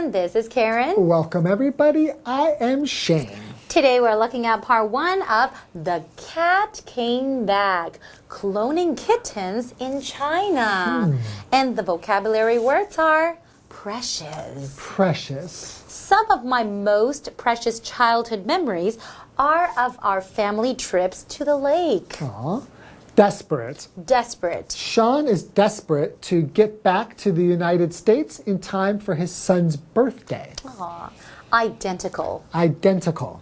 everyone. This is Karen. Welcome, everybody. I am Shane. Today we're looking at part 1 of The Cat Came Back, cloning kittens in China. And the vocabulary words are precious. Precious. Some of my most precious childhood memories are of our family trips to the lake. Aw. Desperate. Desperate. Sean is desperate to get back to the United States in time for his son's birthday. Aw. Identical. Identical.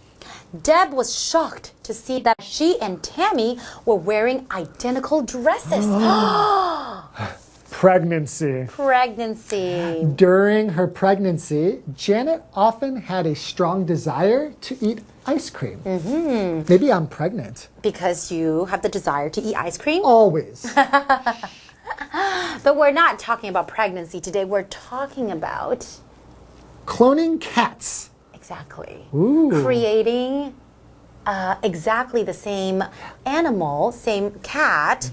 Deb was shocked to see that she and Tammy were wearing identical dresses. Pregnancy. Pregnancy. During her pregnancy, Janet often had a strong desire to eat ice cream. Maybe I'm pregnant. Because you have the desire to eat ice cream? Always. But we're not talking about pregnancy today. We're talking about... Cloning cats. Exactly. Ooh. Creating exactly the same animal, same cat,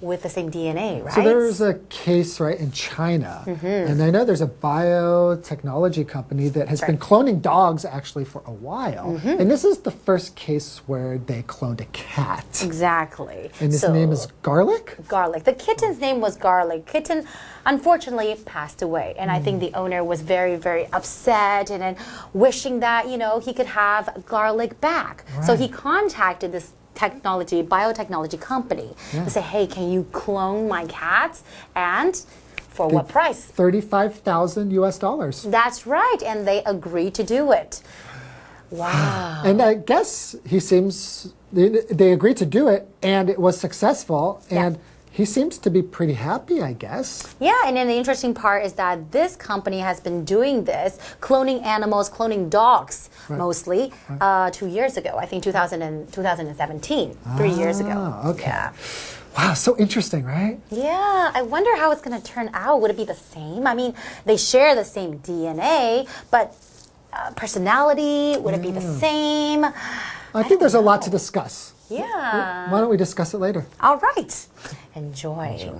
with the same DNA, right? So there's a case, right, in China. And I know there's a biotechnology company that has been cloning dogs actually for a while. And this is the first case where they cloned a cat. Exactly. And his name is Garlic? Garlic. The kitten's name was Garlic. Kitten, unfortunately, passed away. And I think the owner was very, very upset and then wishing that, you know, he could have Garlic back. So he contacted this biotechnology company to say, hey, can you clone my cat? And for what price? 35,000 US dollars. That's right. And they agreed to do it. Wow. And I guess they agreed to do it and it was successful. And he seems to be pretty happy, I guess. Yeah, and then the interesting part is that this company has been doing this, cloning animals, cloning dogs, mostly, 2 years ago. I think 2017, 3 years ago. Okay. Yeah. Wow, so interesting, right? Yeah, I wonder how it's going to turn out. Would it be the same? I mean, they share the same DNA, but personality, would it be the same? I think there's a lot to discuss. Yeah. Why don't we discuss it later? All right. Enjoy.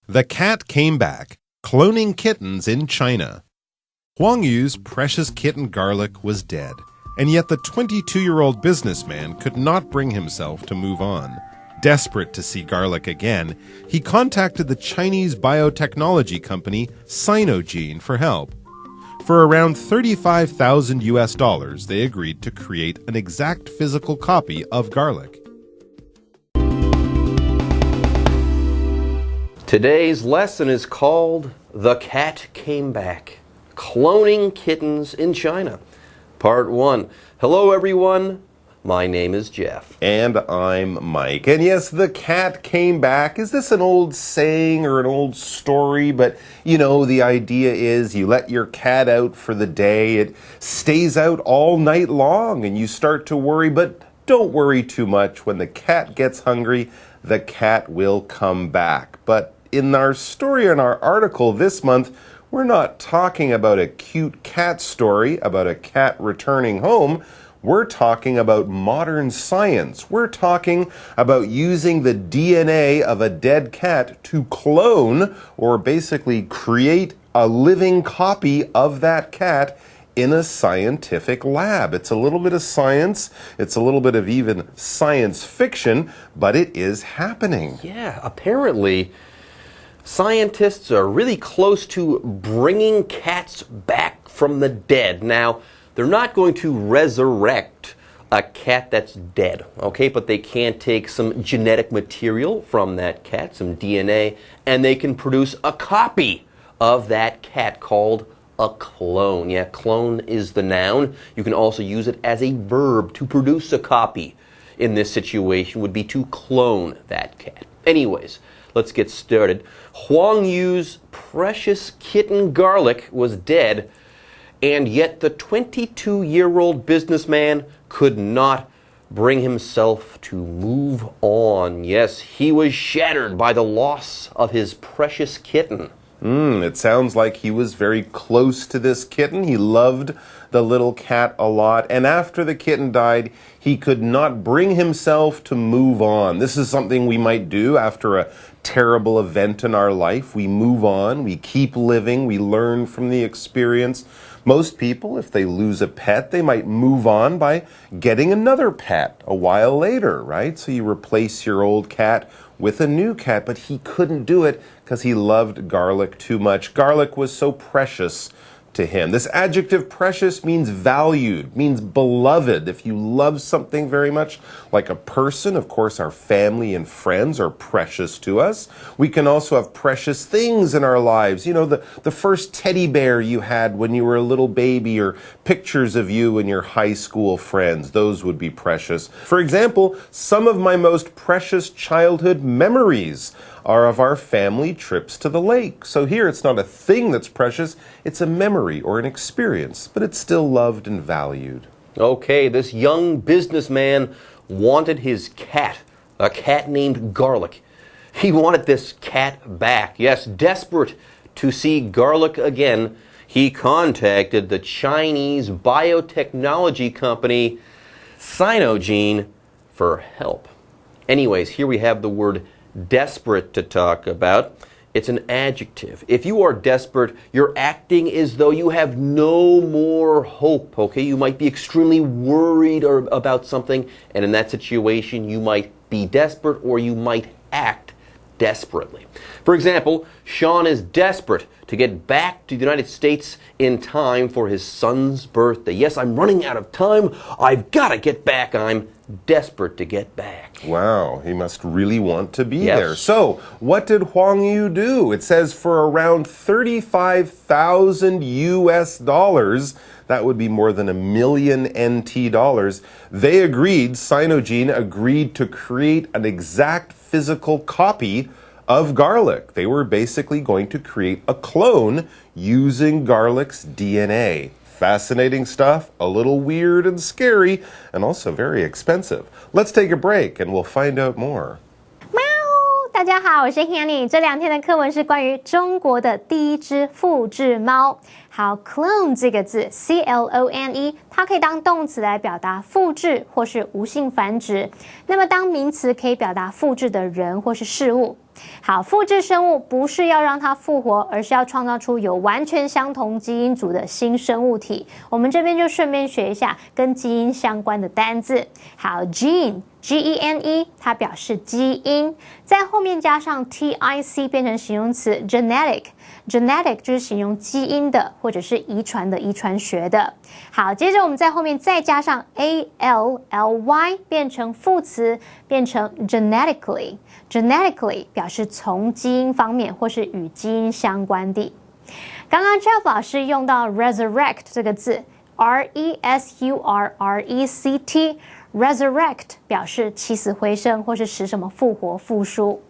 The Cat Came Back, cloning kittens in China. Huang Yu's precious kitten Garlic was dead, and yet the 22-year-old businessman could not bring himself to move on. Desperate to see Garlic again, he contacted the Chinese biotechnology company Sinogene for help. For around 35,000 US dollars, they agreed to create an exact physical copy of Garlic. Today's lesson is called The Cat Came Back, Cloning Kittens in China. Part 1. Hello, everyone. My name is Jeff. And I'm Mike. And yes, the cat came back. Is this an old saying or an old story? But, you know, the idea is you let your cat out for the day. It stays out all night long and you start to worry. But don't worry too much. When the cat gets hungry, the cat will come back. But in our story, in our article this month, we're not talking about a cute cat story about a cat returning home. We're talking about modern science. We're talking about using the DNA of a dead cat to clone, or basically create a living copy of that cat in a scientific lab. It's a little bit of science. It's a little bit of even science fiction, but it is happening. Yeah, apparently scientists are really close to bringing cats back from the dead. Now, they're not going to resurrect a cat that's dead, okay? But they can take some genetic material from that cat, some DNA, and they can produce a copy of that cat called a clone. Yeah, clone is the noun. You can also use it as a verb. To produce a copy in this situation would be to clone that cat. Anyways, let's get started. Huang Yu's precious kitten Garlic was dead, and yet the 22-year-old businessman could not bring himself to move on. Yes, he was shattered by the loss of his precious kitten. It sounds like he was very close to this kitten. He loved the little cat a lot. And after the kitten died, he could not bring himself to move on. This is something we might do after a terrible event in our life. We move on, we keep living, we learn from the experience. Most people, if they lose a pet, they might move on by getting another pet a while later, right? So you replace your old cat with a new cat, but he couldn't do it because he loved Garlic too much. Garlic was so precious to him. This adjective precious means valued, means beloved. If you love something very much, like a person, of course, our family and friends are precious to us. We can also have precious things in our lives. You know, the first teddy bear you had when you were a little baby, or pictures of you and your high school friends. Those would be precious. For example, some of my most precious childhood memories are of our family trips to the lake. So here it's not a thing that's precious, it's a memory or an experience, but it's still loved and valued. Okay, this young businessman wanted his cat, a cat named Garlic. He wanted this cat back. Yes, desperate to see Garlic again, he contacted the Chinese biotechnology company Sinogene for help. Anyways, here we have the word desperate to talk about. It's an adjective. If you are desperate, you're acting as though you have no more hope, okay? You might be extremely worried about something, and in that situation, you might be desperate or you might act desperately. For example, Sean is desperate to get back to the United States in time for his son's birthday. Yes, I'm running out of time. I've got to get back. I'm desperate to get back. Wow, he must really want to be there. So, what did Huang Yu do? It says for around 35,000 US dollars, that would be more than $1 million NT dollars, they agreed, Sinogene agreed to create an exact physical copy of Garlic. They were basically going to create a clone using Garlic's DNA. Fascinating stuff, a little weird and scary, and also very expensive. Let's take a break and we'll find out more. 大家好，我是 Hanny。这2天的课文是关于中国的第一只复制猫。好 ，clone 这个字 ，C-L-O-N-E， 它可以当动词来表达复制或是无性繁殖。那么当名词可以表达复制的人或是事物。好，复制生物不是要让它复活，而是要创造出有完全相同基因组的新生物体。我们这边就顺便学一下跟基因相关的单字。好 ，gene。G-E-N-E， 它表示基因，在后面加上 T-I-C 变成形容词 genetic 就是形容基因的或者是遗传的遗传学的。好，接着我们在后面再加上 A-L-L-Y 变成副词，变成 genetically 表示从基因方面或是与基因相关的。刚刚 Jeff 老师用到 resurrect 这个字 R-E-S-U-R-R-E-C-T。Resurrect 表示起死回生或是使什么复活复苏。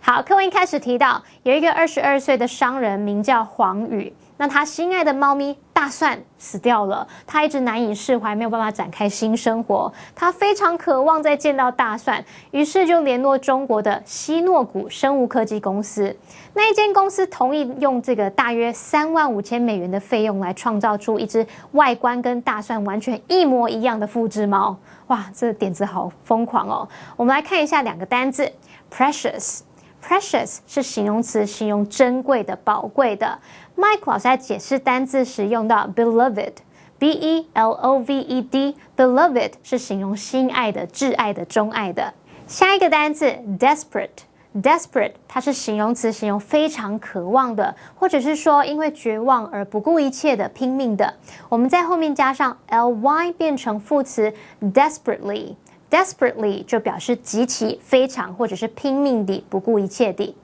好，课文一开始提到有一个22岁的商人名叫黄宇，那他心爱的猫咪大蒜死掉了，他一直难以释怀，没有办法展开新生活。他非常渴望再见到大蒜，于是就联络中国的希诺谷生物科技公司。那一间公司同意用这个大约$35,000的费用来创造出一只外观跟大蒜完全一模一样的复制猫。哇，这个点子好疯狂哦！我们来看一下2个单字 ，precious 是形容词，形容珍贵的、宝贵的。Mike 老师在解释单字时用到 beloved，B-E-L-O-V-E-D，beloved 是形容心爱的、挚爱的、钟爱的。下一个单字 desperate，它是形容词，形容非常渴望的，或者是说因为绝望而不顾一切的、拼命的。我们在后面加上 ly 变成副词 desperately 就表示极其、非常或者是拼命地、不顾一切地。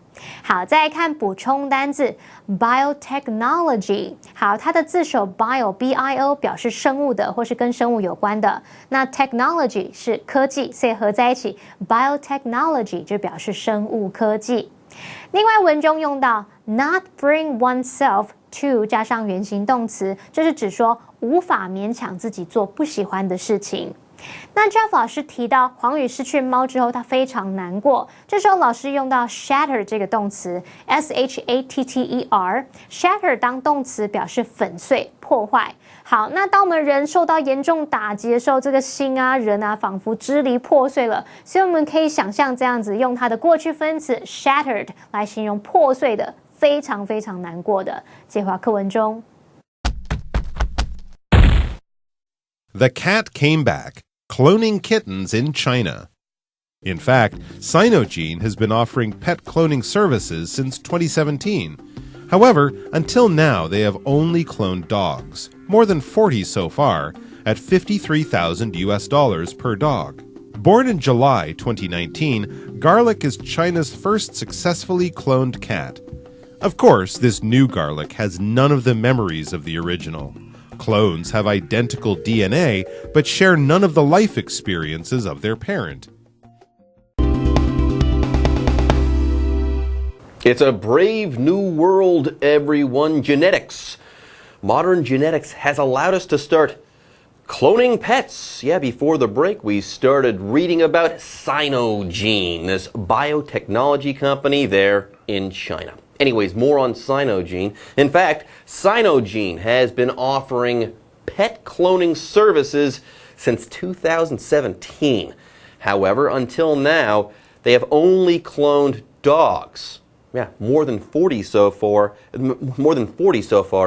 好，再来看补充单字 biotechnology。好，它的字首 bio 表示生物的或是跟生物有关的，那 technology 是科技，所以合在一起 biotechnology 就表示生物科技。另外文中用到 not bring oneself to 加上原形动词，这是指说无法勉强自己做不喜欢的事情。那 Jeff 老师提到黄宇失去猫之后，他非常难过。这时候老师用到 shatter 这个动词 ，shatter 当动词表示粉碎、破坏。好，那当我们人受到严重打击的时候，这个心啊、人啊，仿佛支离破碎了。所以我们可以想象这样子，用它的过去分词 shattered 来形容破碎的、非常非常难过的。介话课文中。The cat came back, cloning kittens in China. In fact, Sinogene has been offering pet cloning services since 2017. However, until now, they have only cloned dogs, more than 40 so far, at $53,000 per dog. Born in July 2019, Garlic is China's first successfully cloned cat. Of course, this new Garlic has none of the memories of the original. Clones have identical DNA, but share none of the life experiences of their parent. It's a brave new world, everyone. Genetics. Modern genetics has allowed us to start cloning pets. Yeah, before the break, we started reading about Sinogene, this biotechnology company there in China. Anyways, more on Sinogene. In fact, Sinogene has been offering pet cloning services since 2017. However, until now, they have only cloned dogs. Yeah, more than 40 so far,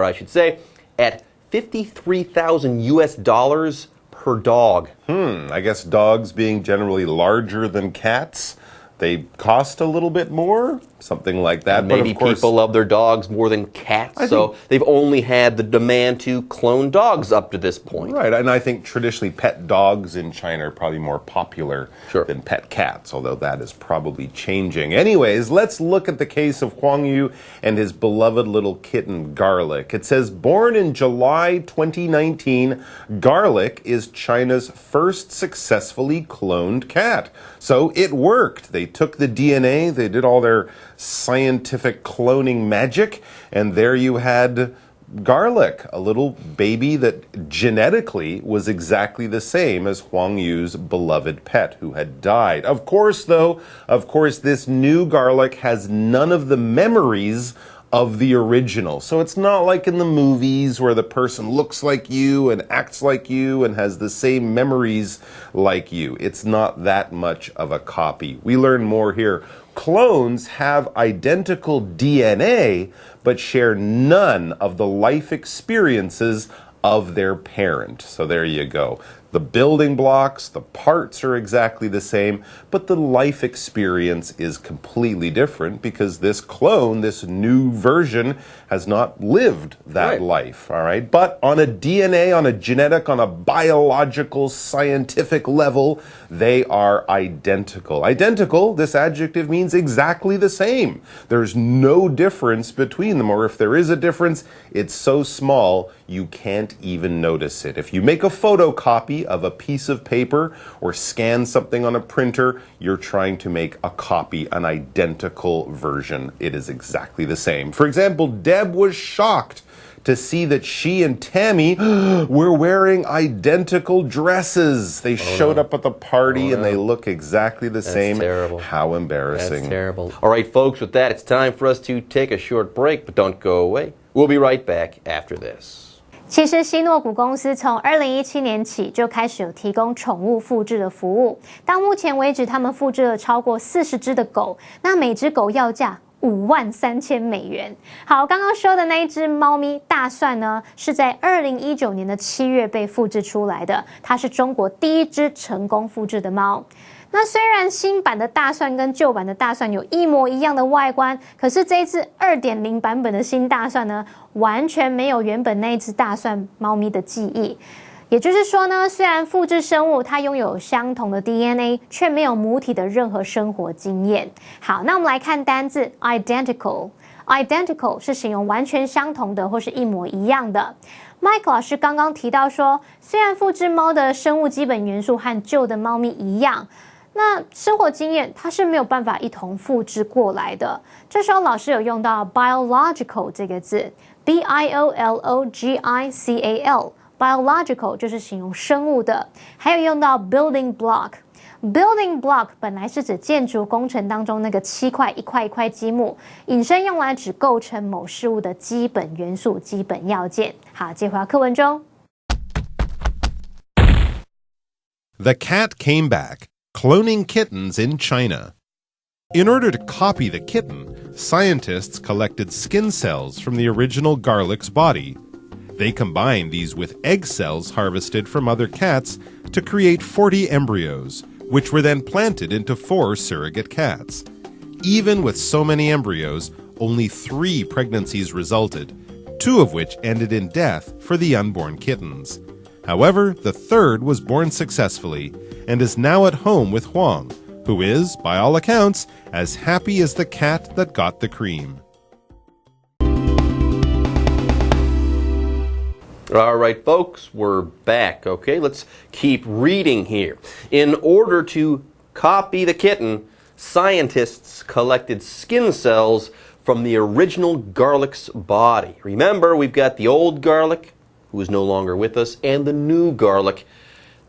I should say, at $53,000 per dog. I guess dogs being generally larger than cats, they cost a little bit more, something like that. Maybe but of course, people love their dogs more than cats, so they've only had the demand to clone dogs up to this point. Right, and I think traditionally pet dogs in China are probably more popular than pet cats, although that is probably changing. Anyways, let's look at the case of Huang Yu and his beloved little kitten, Garlic. It says, born in July 2019, Garlic is China's first successfully cloned cat. So it worked. They took the DNA, they did all their scientific cloning magic, and there you had Garlic, a little baby that genetically was exactly the same as Huang Yu's beloved pet who had died. Of course, this new Garlic has none of the memories of the original. So it's not like in the movies where the person looks like you and acts like you and has the same memories like you. It's not that much of a copy. We learn more here. Clones have identical DNA, but share none of the life experiences of their parent. So there you go. The building blocks, the parts are exactly the same, but the life experience is completely different because this clone, this new version, has not lived that life, all right? But on a DNA, on a genetic, on a biological, scientific level, they are identical. Identical, this adjective means exactly the same. There's no difference between them, or if there is a difference, it's so small you can't even notice it. If you make a photocopy of a piece of paper or scan something on a printer, you're trying to make a copy, an identical version. It is exactly the same. For example, Deb was shocked to see that she and Tammy were wearing identical dresses. They showed up at the party and they look exactly the same. Terrible. How embarrassing. That's terrible. All right, folks, with that, it's time for us to take a short break, but don't go away. We'll be right back after this. 其实希诺谷公司从2017年起就开始有提供宠物复制的服务，到目前为止，他们复制了超过40只的狗，那每只狗要价$53,000。好，刚刚说的那一只猫咪大蒜呢，是在2019年的7月被复制出来的，它是中国第一只成功复制的猫。那虽然新版的大蒜跟旧版的大蒜有一模一样的外观，可是这一次 2.0 版本的新大蒜呢，完全没有原本那一只大蒜猫咪的记忆。也就是说呢，虽然复制生物它拥有相同的 DNA， 却没有母体的任何生活经验。好，那我们来看单字 identical。identical 是形容完全相同的或是一模一样的。Mike 老师刚刚提到说，虽然复制猫的生物基本元素和旧的猫咪一样，那生活经验它是没有办法一同复制过来的。这时候老师有用到 biological 这个字 ，biological biological 就是形容生物的，还有用到 building block。Building block 本来是指建筑工程当中那个7块一块一块积木，引申用来指构成某事物的基本元素、基本要件。好，接回到课文中。The cat came back, cloning kittens in China. In order to copy the kitten, scientists collected skin cells from the original garlic's body. They combined these with egg cells harvested from other cats to create 40 embryos, which were then planted into 4 surrogate cats. Even with so many embryos, only 3 pregnancies resulted, 2 of which ended in death for the unborn kittens. However, the 3rd was born successfully and is now at home with Huang, who is, by all accounts, as happy as the cat that got the cream. All right, folks, we're back. Okay, let's keep reading here. In order to copy the kitten, scientists collected skin cells from the original garlic's body. Remember, we've got the old garlic, who is no longer with us, and the new garlic.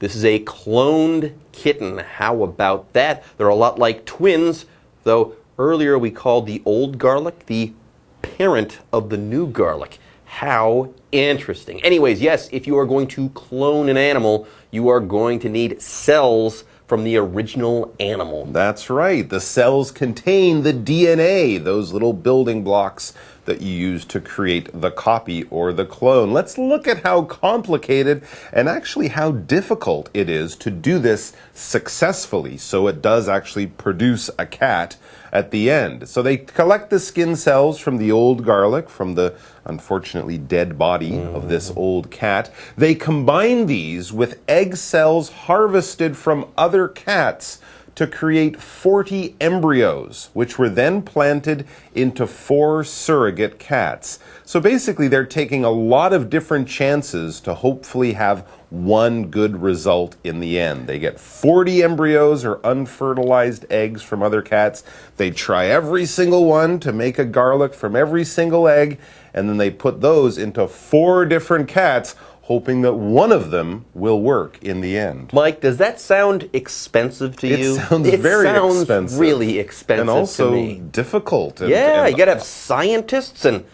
This is a cloned kitten. How about that? They're a lot like twins, though earlier we called the old garlic the parent of the new garlic. How interesting. Anyways, yes, if you are going to clone an animal, you are going to need cells from the original animal. That's right. The cells contain the DNA, those little building blocks that you use to create the copy or the clone. Let's look at how complicated and actually how difficult it is to do this successfully, so it does actually produce a cat at the end. So they collect the skin cells from the old garlic, from the unfortunately dead body of this old cat. They combine these with egg cells harvested from other cats to create 40 embryos, which were then planted into 4 surrogate cats. So basically, they're taking a lot of different chances to hopefully have one good result in the end. They get 40 embryos or unfertilized eggs from other cats. They try every single one to make a garlic from every single egg, and then they put those into 4 different cats, hoping that one of them will work in the end. Mike, does that sound expensive to you? It sounds very expensive. Really expensive and also to me. difficult. And, Yeah, you gotta have scientists and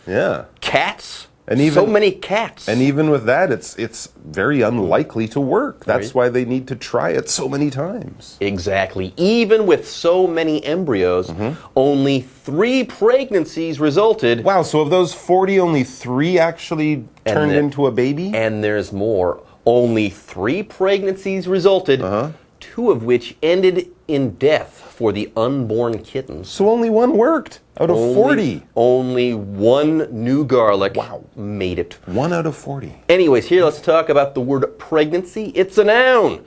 cats. And even, so many cats. And even with that, it's very unlikely to work. That's why they need to try it so many times. Exactly. Even with so many embryos, only 3 pregnancies resulted. Wow, so of those 40, only 3 actually turned into a baby? And there's more. Only 3 pregnancies resulted, 2 of which ended in death for the unborn kittens. So only 1 worked out of 40. Only 1 new garlic made it. 1 out of 40. Anyways, here let's talk about the word pregnancy. It's a noun.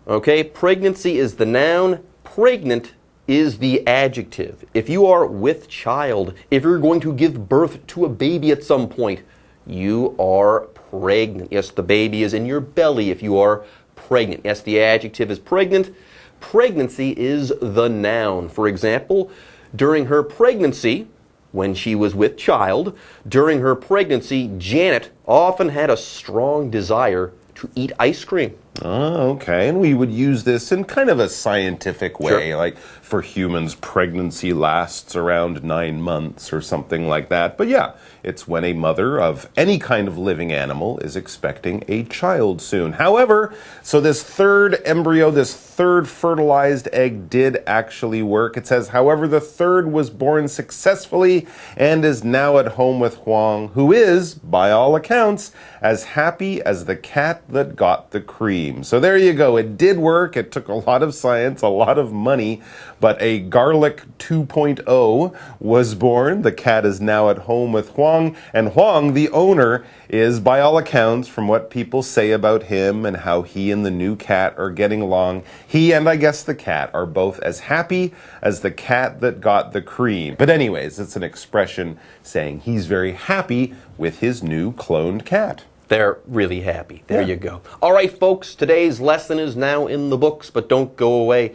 Okay, pregnancy is the noun. Pregnant is the adjective. If you are with child, if you're going to give birth to a baby at some point, you are pregnant. Yes, the baby is in your belly if you are pregnant. Yes, the adjective is pregnant. Pregnancy is the noun. For example, during her pregnancy, when she was with child, during her pregnancy, Janet often had a strong desire to eat ice cream. Oh, okay. And we would use this in kind of a scientific way. Like for humans, pregnancy lasts around 9 months or something like that. But yeah, it's when a mother of any kind of living animal is expecting a child soon. However, so this 3rd embryo, this 3rd fertilized egg did actually work. It says, however, the 3rd was born successfully and is now at home with Huang, who is, by all accounts, as happy as the cat that got the cream. So there you go. It did work. It took a lot of science, a lot of money, but a garlic 2.0 was born. The cat is now at home with Huang, and Huang, the owner, is, by all accounts, from what people say about him and how he and the new cat are getting along, he and I guess the cat are both as happy as the cat that got the cream. But anyways, it's an expression saying he's very happy with his new cloned cat. They're really happy. There you go. All right, folks, today's lesson is now in the books, but don't go away.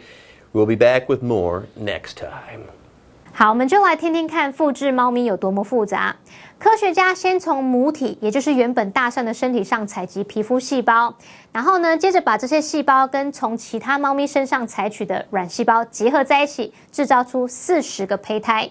We'll be back with more next time. 好，我们就来听听看复制猫咪有多么复杂。科学家先从母体，也就是原本大象的身体上采集皮肤细胞，然后呢，接着把这些细胞跟从其他猫咪身上采取的卵细胞结合在一起，制造出40个胚胎，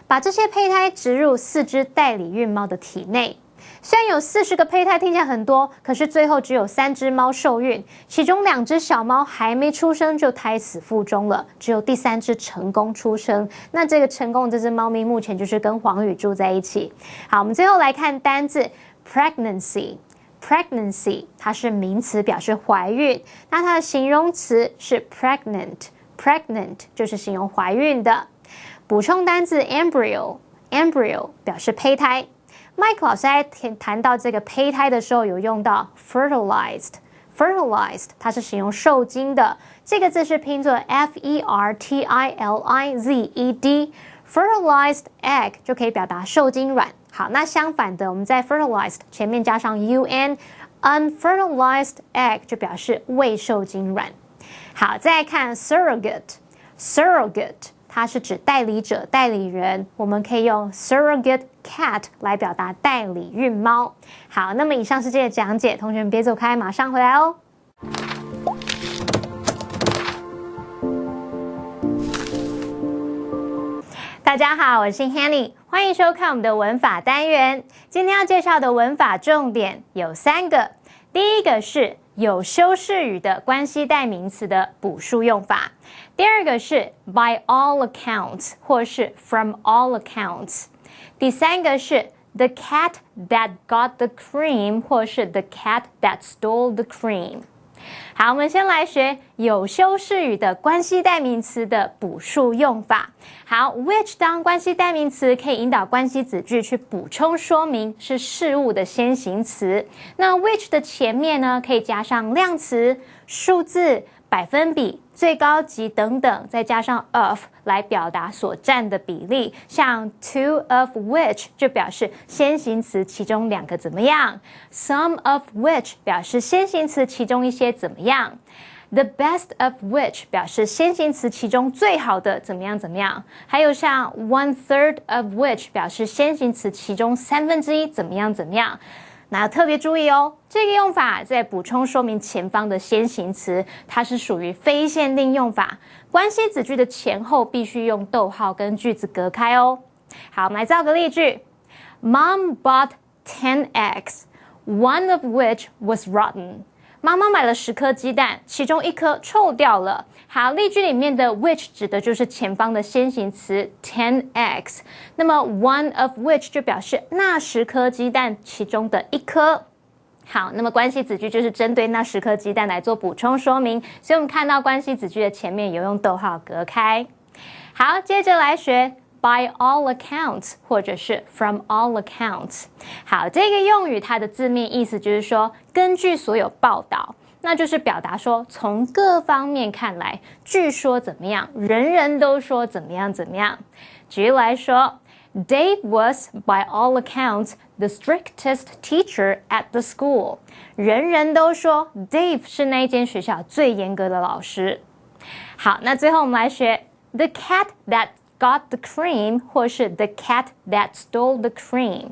把这些胚胎植入4只代理孕猫的体内。虽然有40个胚胎听起来很多，可是最后只有3只猫受孕，其中2只小猫还没出生就胎死腹中了，只有第3只成功出生。那这个成功的这只猫咪目前就是跟黄宇住在一起。好，我们最后来看单字 pregnancy。pregnancy 它是名词，表示怀孕，那它的形容词是 pregnant。pregnant 就是形容怀孕的。补充单字 embryo 表示胚胎。Mike 老师在谈到这个胚胎的时候，有用到 fertilized， 它是形容受精的。这个字是拼作 fertilized，fertilized egg 就可以表达受精卵。好，那相反的，我们在 fertilized 前面加上 un，unfertilized egg 就表示未受精卵。好，再来看 surrogate，它是指代理者、代理人，我们可以用 surrogate cat 来表达代理孕猫。好，那么以上是这些讲解，同学们别走开，马上回来哦。大家好，我是 Hanny， 欢迎收看我们的文法单元。今天要介绍的文法重点有3个，第一个是有修饰语的关系代名词的补数用法。第二个是 by all accounts 或是 from all accounts。第3个是 the cat that got the cream 或是 the cat that stole the cream。好，我们先来学有修饰语的关系代名词的补数用法。好 which 当关系代名词可以引导关系子句去补充说明是事物的先行词。那 which 的前面呢，可以加上量词、数字、百分比、最高级等等，再加上 of 来表达所占的比例。像 two of which 就表示先行词其中2个怎么样， some of which 表示先行词其中一些怎么样， the best of which 表示先行词其中最好的怎么样怎么样，还有像 1/3 of which 表示先行词其中1/3怎么样怎么样。那要特别注意哦，这个用法在补充说明前方的先行词，它是属于非限定用法，关系子句的前后必须用逗号跟句子隔开哦。好，我们来造个例句 Mom bought 10 eggs, one of which was rotten。妈妈买了10颗鸡蛋，其中1颗臭掉了。好，例句里面的 which 指的就是前方的先行词 10 eggs， 那么 one of which 就表示那10颗鸡蛋其中的1颗。好，那么关系子句就是针对那10颗鸡蛋来做补充说明，所以我们看到关系子句的前面有用逗号隔开。好，接着来学by all accounts 或者是 from all accounts。 好，这个用语它的字面意思就是说根据所有报道，那就是表达说从各方面看来，据说怎么样，人人都说怎么样怎么样。举例来说 Dave was by all accounts the strictest teacher at the school。 人人都说 Dave 是那一间学校最严格的老师。好，那最后我们来学 the cat that got the cream 或是 the cat that stole the cream。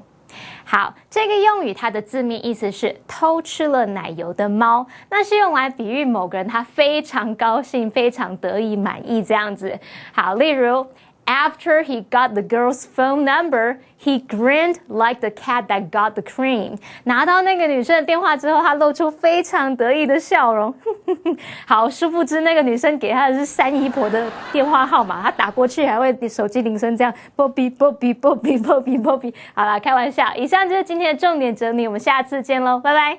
好，这个用语它的字面意思是偷吃了奶油的猫，那是用来比喻某个人他非常高兴、非常得意、满意这样子。好，例如After he got the girl's phone number, he grinned like the cat that got the cream. 拿到那个女生的电话之后，他露出非常得意的笑容。好，殊不知那个女生给他的是3姨婆的电话号码，他打过去还会手机铃声这样 Bobby Bobby Bobby Bobby Bobby。好啦，开玩笑。以上就是今天的重点整理，我们下次见喽，拜拜。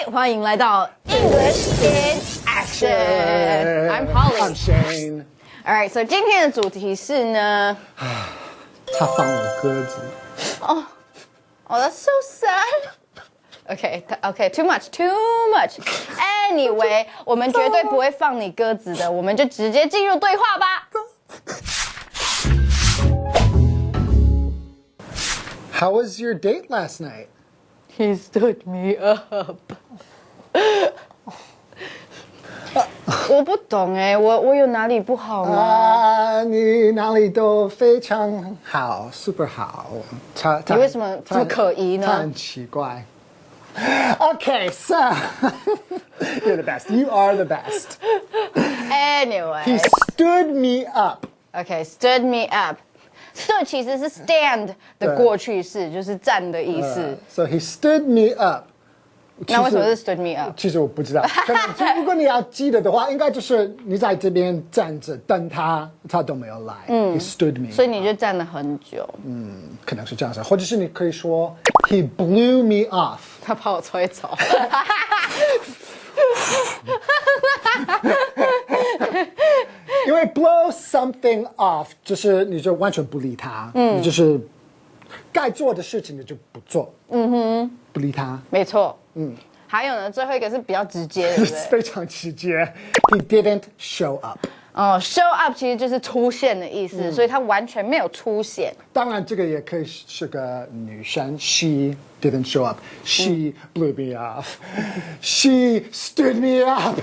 欢迎来到 English in Action. I'm Holly. I'm Shane. All right, so 今天的主题是呢，他放了鸽子。Oh, that's so sad. OK， too much。Anyway， 我们绝对不会放你鸽子的，我们就直接进入对话吧。How was your date last night? He stood me up 。我不懂哎，我有哪里不好吗？你哪里都非常好 ，super 好。你为什么这么可疑呢？他很奇怪。Okay, so you're the best. You are the best. Anyway, He stood me up. OK, stood me up. Stood 其实是 stand 的过去式，就是站的意思。So he stood me up. 那为什么是 stood me up？ 其实我不知道。可能如果你要记得的话，应该就是你在这边站着等他，他都没有来。He stood me. 所以你就站了很久。可能是这样子，或者是你可以说 He blew me off. 他把我吹走。因为 blow something off 就是你就完全不理他，你就是该做的事情你就不做，不理他。没错。还有呢，最后一个是比较直接的，对不对？非常直接。He didn't show up. 哦 ，show up 其实就是出现的意思，所以他完全没有出现。当然，这个也可以是个女生。She didn't show up. She blew me off. She stood me up.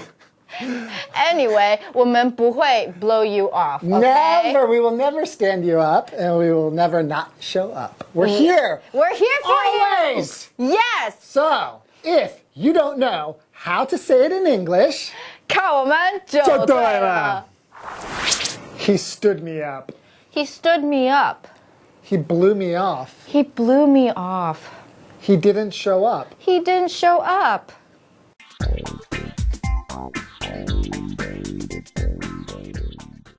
Anyway， 我们不会 blow you off。Okay? Never. We will never stand you up, and we will never not show up. We're here. We're here for Always. you. Yes. So, if you don't know how to say it in English, 靠我们就对了。He stood me up. He stood me up. He blew me off. He blew me off. He didn't show up. He didn't show up.